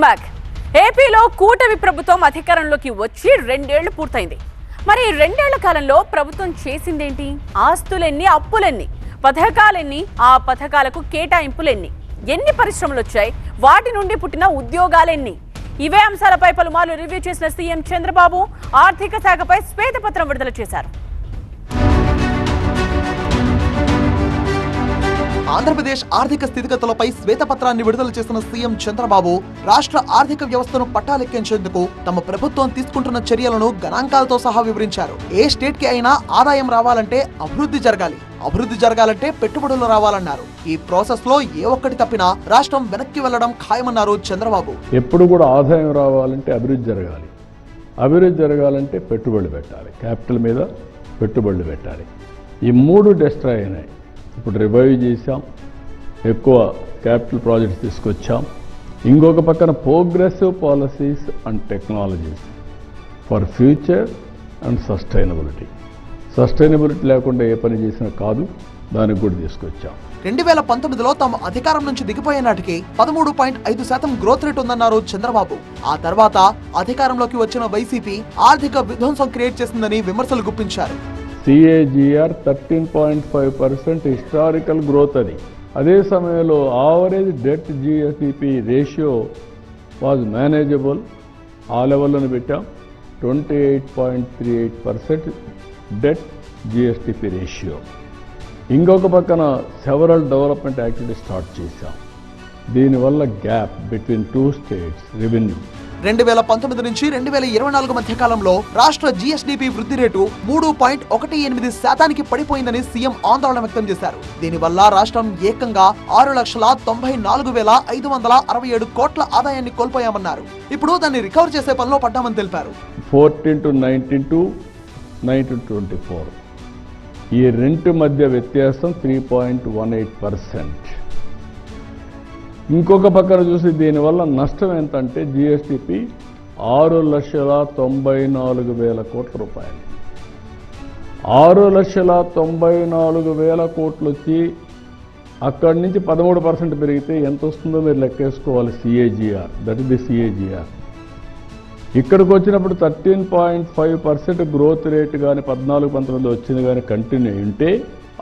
Back. ఏపీలో కూటమి ప్రభుత్వం అధికారంలోకి వచ్చి 2 ఏళ్లు పూర్తయింది. మరి 2 ఏళ్ల కాలంలో ప్రభుత్వం చేసిందేంటి? ఆస్తులెన్ని, అప్పులెన్ని, పథకాలెన్ని, ఆ పథకాలకు కేటాయింపులెన్ని, ఎన్ని పరిశ్రమలు వచ్చాయి, వాటి నుండి పుట్టిన ఉద్యోగాలెన్ని? ఇవే అంశాలపై పలుమార్లు రివ్యూ చేసిన సీఎం చంద్రబాబు ఆర్థిక శాఖపై శ్వేతపత్రం విడుదల చేశారు. ఆంధ్రప్రదేశ్ ఆర్థిక స్థితిగతులపై శ్వేతపత్రాన్ని విడుదల చేసిన సీఎం చంద్రబాబు రాష్ట్ర ఆర్థిక వ్యవస్థను పట్టాలెక్కించేందుకు తమ ప్రభుత్వం తీసుకుంటున్న చర్యలను గణాంకాలతో సహా వివరించారు. ఏ స్టేట్ కి అయినా ఆదాయం రావాలంటే అభివృద్ధి జరగాలంటే పెట్టుబడులు రావాలన్నారు. ఈ ప్రాసెస్ లో ఏ ఒక్కటి తప్పినా రాష్ట్రం వెనక్కి వెళ్లడం ఖాయమన్నారు చంద్రబాబు. ఎప్పుడు కూడా ఆదాయం రావాలంటే అభివృద్ధి జరగాలంటే పెట్టుబడులు పెట్టాలి, క్యాపిటల్ మీద పెట్టుబడులు పెట్టాలి. ఈ 3 డిస్ట్రాయ్ అయినాయి. ఇప్పుడు రివైవ్ చేశాం, ఎక్కువ క్యాపిటల్ ప్రాజెక్ట్స్ తీసుకొచ్చాం. ఇంకొక పక్కన progressive policies and technologies for future and sustainability లేకుండా ఏ పని చేసినా కాదు, దానికి కూడా తీసుకొచ్చాం. 2019లో తాము అధికారం నుంచి దిగిపోయే నాటికి 13.5% గ్రోత్ రేట్ ఉందన్నారు చంద్రబాబు. ఆ తర్వాత అధికారంలోకి వచ్చిన వైసీపీ ఆర్థిక విధ్వంసం క్రియేట్ చేసిందని విమర్శలు గుప్పించారు. CAGR 13.5% historical growth. అదే సమయంలో average debt GSDP ratio was manageable. ఆ లెవెల్లోనే పెట్టాం. 28.38% డెట్ GSDP రేషియో. ఇంకొక పక్కన సెవరల్ డెవలప్మెంట్ యాక్టివిటీ స్టార్ట్ చేశాం. దీనివల్ల గ్యాప్ బిట్వీన్ 2 స్టేట్స్ రెవెన్యూ 2019 నుంచి 2024 మధ్య కాలంలో రాష్ట్ర GSDP వృద్ధి రేటు 3.18% పడిపోయిందని సీఎం ఆందోళన వ్యక్తం చేశారు. దీనివల్ల రాష్ట్రం ఏకంగా 6,94,567 కోట్ల ఆదాయాన్ని కోల్పోయామన్నారు. ఇప్పుడు దాన్ని రికవర్ చేసే పనిలో పడ్డామని తెలిపారు. 14 to 19 to 9 to 24 ఈ రెంట్ మధ్య వ్యత్యాసం 3.18%. ఇంకొక పక్కన చూసి దీనివల్ల నష్టం ఎంత అంటే GSDP 6,94,000 కోట్ల రూపాయలు. 6,94,000 కోట్లు వచ్చి అక్కడి నుంచి 13% పెరిగితే ఎంత వస్తుందో మీరు లెక్కేసుకోవాలి. CAGR, that is the CAGR. ఇక్కడికి వచ్చినప్పుడు 13.5% గ్రోత్ రేట్ కానీ 14-19 వచ్చింది కానీ కంటిన్యూ ఉంటే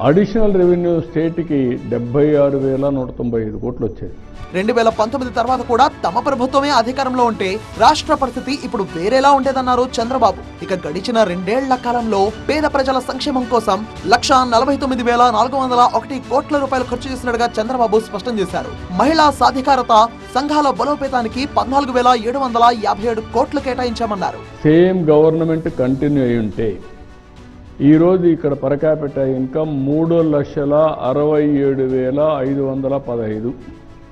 అడిషనల్ రెవెన్యూ స్టేట్కి 76,195 కోట్లు వచ్చేది. 2019 తర్వాత కూడా తమ ప్రభుత్వమే అధికారంలో ఉంటే రాష్ట్ర పరిస్థితి ఇప్పుడు వేరేలా ఉండేదన్నారు చంద్రబాబు. ఇక గడిచిన 2 ఏళ్ల కాలంలో పేద ప్రజల సంక్షేమం కోసం 1,49,401 కోట్ల రూపాయలు ఖర్చు చేసినట్టుగా చంద్రబాబు స్పష్టం చేశారు. మహిళా సాధికారత, సంఘాల బలోపేతానికి 14,757 కోట్లు కేటాయించామన్నారు. సేమ్ గవర్నమెంట్ కంటిన్యూ అయి ఉంటే ఈరోజు ఇక్కడ పర్ క్యాపిటల్ ఇన్కమ్ 3,67,515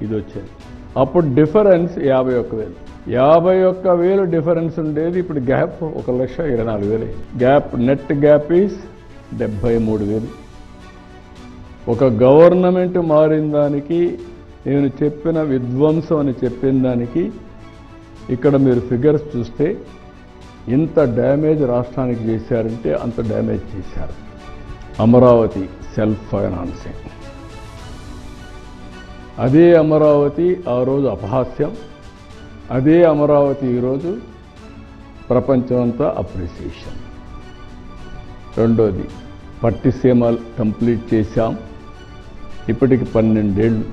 ఇది వచ్చేది. అప్పుడు డిఫరెన్స్ 51,000 డిఫరెన్స్ ఉండేది. ఇప్పుడు gap 1,24,000. Gap net gap is 73,000. ఒక గవర్నమెంట్ మారిన దానికి, నేను చెప్పిన విధ్వంసం అని చెప్పిన దానికి ఇక్కడ మీరు ఫిగర్స్ చూస్తే ఇంత డ్యామేజ్ రాష్ట్రానికి చేశారంటే అంత డ్యామేజ్ చేశారు. అమరావతి సెల్ఫ్ ఫైనాన్సింగ్, అదే అమరావతి ఆ రోజు అపహాస్యం, అదే అమరావతి ఈరోజు ప్రపంచం అంతా అప్రిసియేషన్. రెండోది పట్టిసీమలు కంప్లీట్ చేశాం, ఇప్పటికి 12 ఏళ్ళు.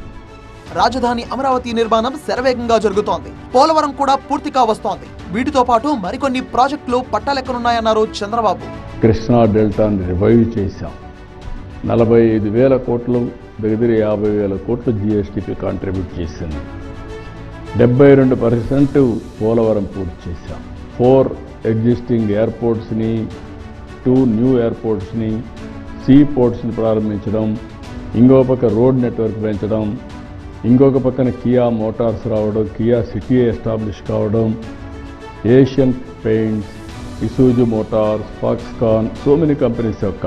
రాజధాని అమరావతి నిర్మాణం శరవేగంగా జరుగుతోంది. పోలవరం కూడా పూర్తిగా వస్తోంది. వీటితో పాటు మరికొన్ని ప్రాజెక్టులు పట్టాలెక్కనున్నాయన్నారు చంద్రబాబు. కృష్ణా డెల్టాని రివైవ్ చేశాం. 45,000 కోట్లు, దగ్గర 50,000 కోట్లు GSDP కాంట్రిబ్యూట్ చేసింది. 72% పోలవరం పూర్తి చేశాం. 4 ఎగ్జిస్టింగ్ ఎయిర్పోర్ట్స్ని, 2 న్యూ ఎయిర్పోర్ట్స్ని, సీ పోర్ట్స్ని ప్రారంభించడం, ఇంకో పక్క రోడ్ నెట్వర్క్ పెంచడం, ఇంకొక పక్కన కియా మోటార్స్ రావడం, కియా సిటీ ఎస్టాబ్లిష్ కావడం, Asian paints, Isuzu Motors, Foxconn, so many companies యొక్క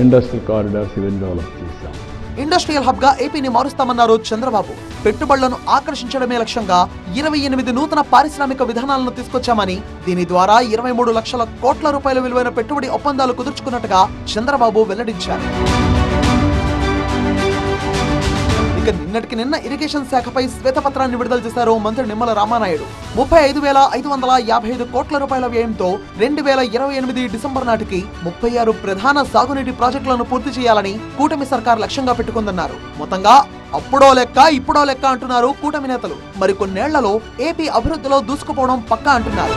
ఇండస్ట్రియల్ కారిడార్స్ ఇవన్నీ డెవలప్ చేశాం. ఇండస్ట్రియల్ హబ్ గా ఏపీని మారుస్తామన్నారు చంద్రబాబు. పెట్టుబడులను ఆకర్షించడమే లక్ష్యంగా 28 నూతన పారిశ్రామిక విధానాలను తీసుకొచ్చామని, దీని ద్వారా 23 లక్షల కోట్ల రూపాయల విలువైన పెట్టుబడి ఒప్పందాలు కుదుర్చుకున్నట్టుగా చంద్రబాబు వెల్లడించారు. ఇక ఇక నిన్నటికి నిన్న ఇరిగేషన్ శాఖపై శ్వేతపత్రాన్ని విడుదల చేశారు మంత్రి నిమ్మల రామానాయుడు. 35,555 కోట్ల రూపాయల వ్యయంతో 2028 డిసెంబర్ నాటికి 36 ప్రధాన సాగునీటి ప్రాజెక్టులను పూర్తి చేయాలని కూటమి సర్కార్ లక్ష్యంగా పెట్టుకుందన్నారు. మొత్తంగా అప్పుడో లెక్క ఇప్పుడో లెక్క అంటున్నారు కూటమి నేతలు. మరికొన్నేళ్లలో ఏపీ అభివృద్ధిలో దూసుకుపోవడం పక్కా అంటున్నారు.